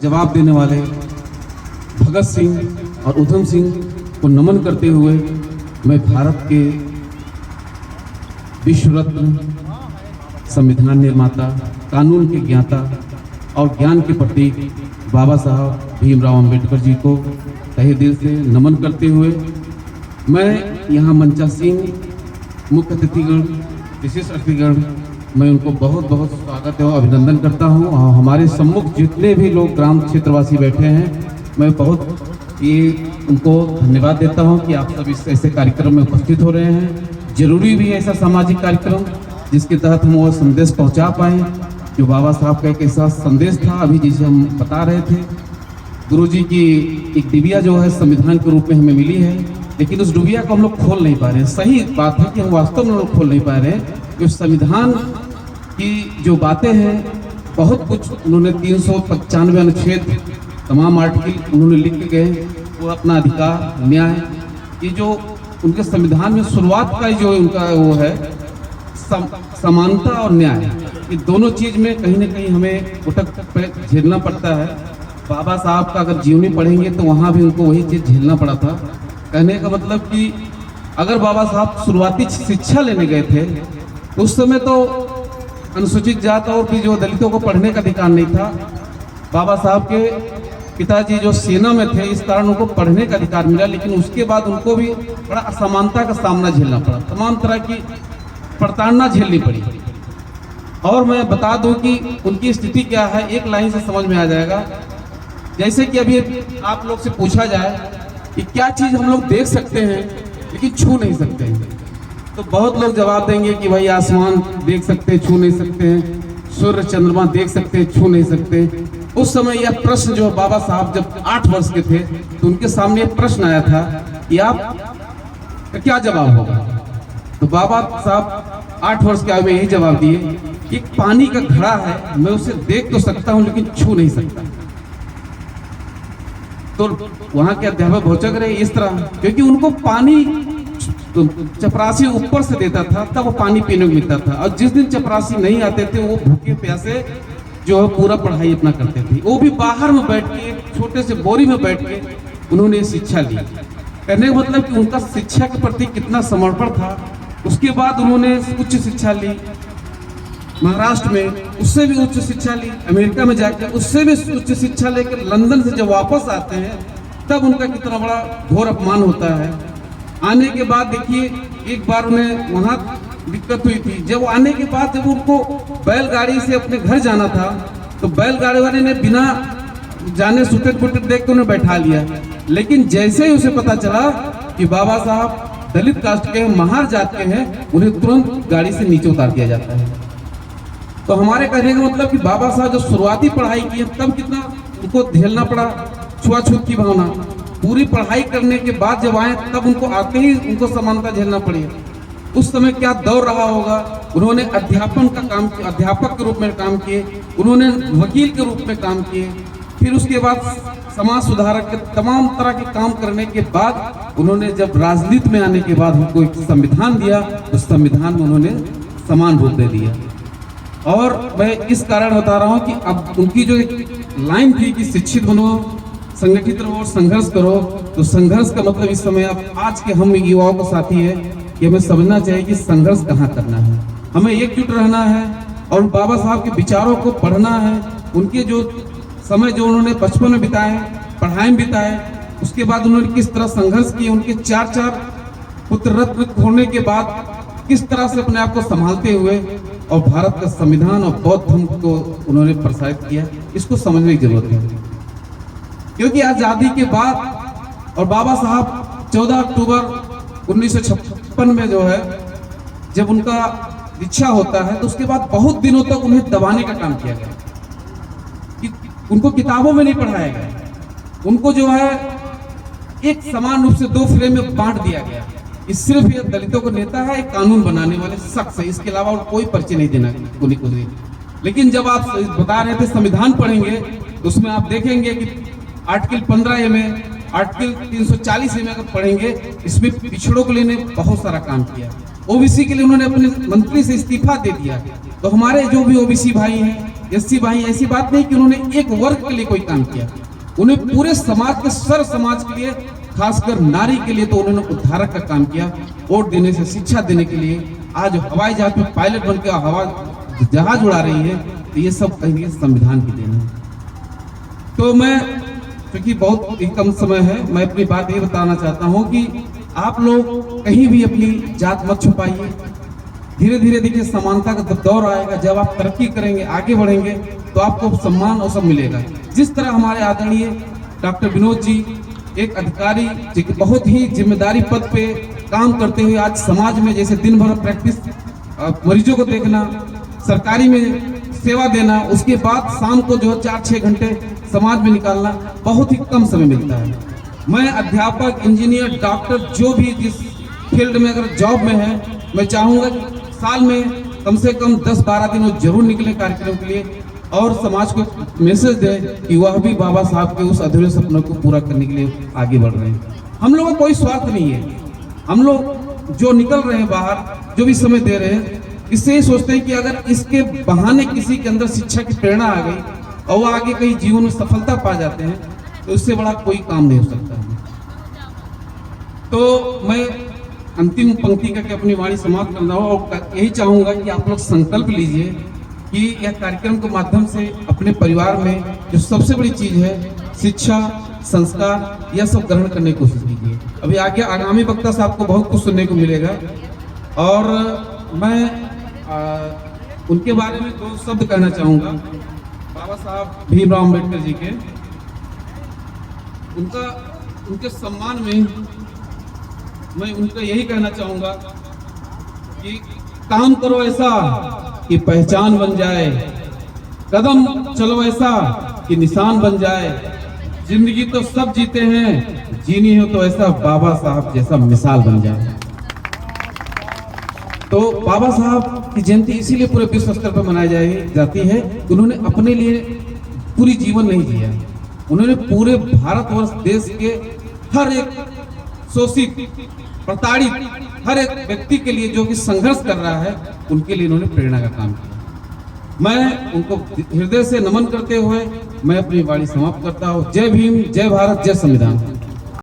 जवाब देने वाले भगत सिंह और उधम सिंह को नमन करते हुए मैं भारत के विश्व रत्न, संविधान निर्माता, कानून के ज्ञाता और ज्ञान के प्रतीक बाबा साहब भीमराव अंबेडकर जी को तहे दिल से नमन करते हुए मैं यहाँ मंचा सिंह मुख्य अतिथिगण, विशेष अतिथिगण, मैं उनको बहुत बहुत स्वागत और अभिनंदन करता हूँ। और हमारे सम्मुख जितने भी लोग ग्राम क्षेत्रवासी बैठे हैं, मैं बहुत उनको धन्यवाद देता हूँ कि आप सब इस ऐसे कार्यक्रम में उपस्थित हो रहे हैं। जरूरी भी है ऐसा सामाजिक कार्यक्रम जिसके तहत हम वो संदेश पहुँचा पाएँ जो बाबा साहब का एक ऐसा संदेश था। अभी जिसे हम बता रहे थे, गुरुजी की एक डिबिया जो है संविधान के रूप में हमें मिली है, लेकिन उस डिबिया को हम लोग खोल नहीं पा रहे हैं। सही बात है कि हम वास्तव में लोग खोल नहीं पा रहे हैं। उस संविधान की जो बातें हैं, बहुत कुछ उन्होंने 395 अनुच्छेद, तमाम आर्टिकल उन्होंने लिख के गए। वो अपना अधिकार, न्याय, ये जो उनके संविधान में शुरुआत का जो उनका वो है समानता और न्याय, ये दोनों चीज़ में कहीं ना कहीं हमें उठक झेलना पड़ता है। बाबा साहब का अगर जीवनी पढ़ेंगे तो वहाँ भी उनको वही चीज़ झेलना पड़ा था। कहने का मतलब कि अगर बाबा साहब शुरुआती शिक्षा लेने गए थे तो उस समय तो अनुसूचित जात और भी जो दलितों को पढ़ने का अधिकार नहीं था। बाबा साहब के पिताजी जो सेना में थे, इस कारण उनको पढ़ने का अधिकार मिला, लेकिन उसके बाद उनको भी बड़ा असमानता का सामना झेलना पड़ा, तमाम तरह की प्रताड़ना झेलनी पड़ी। और मैं बता दूं कि उनकी स्थिति क्या है, एक लाइन से समझ में आ जाएगा। जैसे कि अभी आप लोग से पूछा जाए कि क्या चीज़ हम लोग देख सकते हैं लेकिन छू नहीं सकते हैं, तो बहुत लोग जवाब देंगे कि भाई आसमान देख सकते हैं, छू नहीं सकते हैं, सूर्य चंद्रमा देख सकते हैं, छू नहीं सकते। उस समय यह प्रश्न जो बाबा साहब जब 8 वर्ष के थे तो उनके सामने यह प्रश्न आया था कि आप का क्या जवाब होगा। तो बाबा साहब 8 वर्ष के आयु में यही जवाब दिए कि पानी का घड़ा है, मैं उसे देख तो सकता हूं लेकिन छू नहीं सकता। तो वहां के अध्यापक भौचक रहे इस तरह, क्योंकि उनको पानी तो चपरासी ऊपर से देता था तब वो पानी पीने को मिलता था, और जिस दिन चपरासी नहीं आते थे वो भूखे प्यासे जो है पूरा पढ़ाई अपना करते थे। वो भी बाहर में बैठ के, छोटे से बोरी में बैठ के उन्होंने शिक्षा ली। कहने का मतलब कि उनका शिक्षा के प्रति कितना समर्पण था। उसके बाद उन्होंने उच्च शिक्षा ली महाराष्ट्र में, उससे भी उच्च शिक्षा ली अमेरिका में जाकर, उससे भी उच्च शिक्षा लेकर लंदन से जब वापस आते हैं तब उनका कितना बड़ा घोर अपमान होता है। आने के बाद देखिए, एक बार उन्हें वहाँ दिक्कत हुई थी। जब आने के बाद जब उनको बैलगाड़ी से अपने घर जाना था तो बैलगाड़ी वाले ने बिना जाने सुटेट पुटेट देख के उन्हें बैठा लिया, लेकिन जैसे ही उसे पता चला कि बाबा साहब दलित कास्ट के हैं, महार जात के हैं, उन्हें तुरंत गाड़ी से नीचे उतार दिया जाता है। तो हमारे कहने का मतलब कि बाबा साहब जो शुरुआती पढ़ाई की है तब कितना उनको झेलना पड़ा, छुआछूत की भावना। पूरी पढ़ाई करने के बाद जब आए तब उनको आते ही उनको समानता झेलना पड़ी। उस समय क्या दौर रहा होगा। उन्होंने अध्यापन का काम किया, अध्यापक के रूप में काम किए, उन्होंने वकील के रूप में काम किए, फिर उसके बाद समाज सुधारक के तमाम तरह के काम करने के बाद उन्होंने जब राजनीति में आने के बाद उनको एक संविधान दिया, उस संविधान में उन्होंने समान रूप दे दिया। और मैं इस कारण बता रहा हूँ कि अब उनकी जो एक लाइन थी कि शिक्षित बनो, संगठित रहो और संघर्ष करो, तो संघर्ष का मतलब इस समय अब आज के हम युवाओं को साथी है कि हमें समझना चाहिए कि संघर्ष कहाँ करना है, हमें एकजुट रहना है और बाबा साहब के विचारों को पढ़ना है। उनके जो समय जो उन्होंने बचपन में बिताए, पढ़ाई में बिताए, उसके बाद उन्होंने किस तरह संघर्ष किए, उनके 4 पुत्र रत्न होने के बाद किस तरह से अपने आप को संभालते हुए और भारत का संविधान और बौद्ध धर्म को उन्होंने प्रसारित किया, इसको समझने की जरूरत है। क्योंकि आज़ादी के बाद और बाबा साहब 14 अक्टूबर 1956 में जो है जब उनका दीक्षा होता है तो उसके बाद बहुत दिनों तक उन्हें दबाने का काम किया गया कि उनको किताबों में नहीं पढ़ाया गया, उनको जो है एक समान रूप से 2 फ्रेम में बांट दिया गया कि सिर्फ ये दलितों को नेता है, एक कानून बनाने वाले शख्स है, इसके अलावा कोई परिचय नहीं देना कोई को। लेकिन जब आप बता रहे थे संविधान पढ़ेंगे तो उसमें आप देखेंगे कि आर्टिकल 15A में, आर्टिकल 340A में अगर पढ़ेंगे, इसमें पिछड़ों के लिए बहुत सारा काम किया। ओबीसी के लिए उन्होंने अपने मंत्री से इस्तीफा दे दिया। तो हमारे जो भी ओबीसी भाई हैं, एससी भाई, ऐसी बात नहीं कि उन्होंने एक वर्ग के लिए कोई काम किया, उन्हें पूरे समाज के, सर समाज के लिए, खासकर नारी के लिए तो उन्होंने उद्धारक का काम किया। वोट देने से, शिक्षा देने के लिए आज हवाई जहाज में पायलट बनकर हवा जहाज उड़ा रही है, तो ये सब कहेंगे संविधान की देन है। तो मैं, क्योंकि बहुत ही कम समय है, मैं अपनी बात ये बताना चाहता हूँ कि आप लोग कहीं भी अपनी जात मत छुपाइए। धीरे धीरे देखिए समानता का जब दौर आएगा, जब आप तरक्की करेंगे, आगे बढ़ेंगे, तो आपको सम्मान और सब मिलेगा। जिस तरह हमारे आदरणीय डॉक्टर विनोद जी, एक अधिकारी जो बहुत ही जिम्मेदारी पद पे काम करते हुए आज समाज में, जैसे दिन भर प्रैक्टिस, मरीजों को देखना, सरकारी में सेवा देना, उसके बाद शाम को जो 4-6 घंटे समाज में निकालना, बहुत ही कम समय मिलता है। मैं अध्यापक, इंजीनियर, डॉक्टर, जो भी जिस फील्ड में अगर जॉब में है, मैं चाहूँगा कि साल में कम से कम 10-12 दिन वो जरूर निकले कार्यक्रम के लिए और समाज को मैसेज दे कि वह भी बाबा साहब के उस अधूरे सपनों को पूरा करने के लिए आगे बढ़ रहे हैं। हम लोगों का कोई स्वार्थ नहीं है। हम लोग जो निकल रहे हैं बाहर, जो भी समय दे रहे हैं, इससे ही सोचते हैं कि अगर इसके बहाने किसी के अंदर शिक्षा की प्रेरणा आ गई और वो आगे कहीं जीवन में सफलता पा जाते हैं, तो इससे बड़ा कोई काम नहीं हो सकता है। तो मैं अंतिम पंक्ति करके अपनी वाणी समाप्त कर रहा हूँ और यही चाहूँगा कि आप लोग संकल्प लीजिए कि यह कार्यक्रम के माध्यम से अपने परिवार में जो सबसे बड़ी चीज़ है, शिक्षा, संस्कार, यह सब ग्रहण करने की कोशिश कीजिए। अभी आगे आगामी वक्ता से आपको बहुत कुछ सुनने को मिलेगा और मैं उनके बारे में 2 शब्द कहना चाहूँगा। बाबा साहब भीमराव अम्बेडकर जी के, उनके सम्मान में मैं उनका यही कहना चाहूँगा कि काम करो ऐसा कि पहचान बन जाए, कदम चलो ऐसा कि निशान बन जाए, जिंदगी तो सब जीते हैं, जीनी हो तो ऐसा बाबा साहब जैसा मिसाल बन जाए। तो बाबा साहब की जयंती इसीलिए पूरे विश्व स्तर पर मनाई जाती है। उन्होंने अपने लिए पूरी जीवन नहीं जिया, उन्होंने पूरे भारतवर्ष देश के हर एक शोषित, प्रताड़ित, हर एक व्यक्ति के लिए जो कि संघर्ष कर रहा है, उनके लिए उन्होंने प्रेरणा का काम किया। मैं उनको हृदय से नमन करते हुए मैं अपनी वाणी समाप्त करता हूँ। जय भीम, जय भारत, जय संविधान।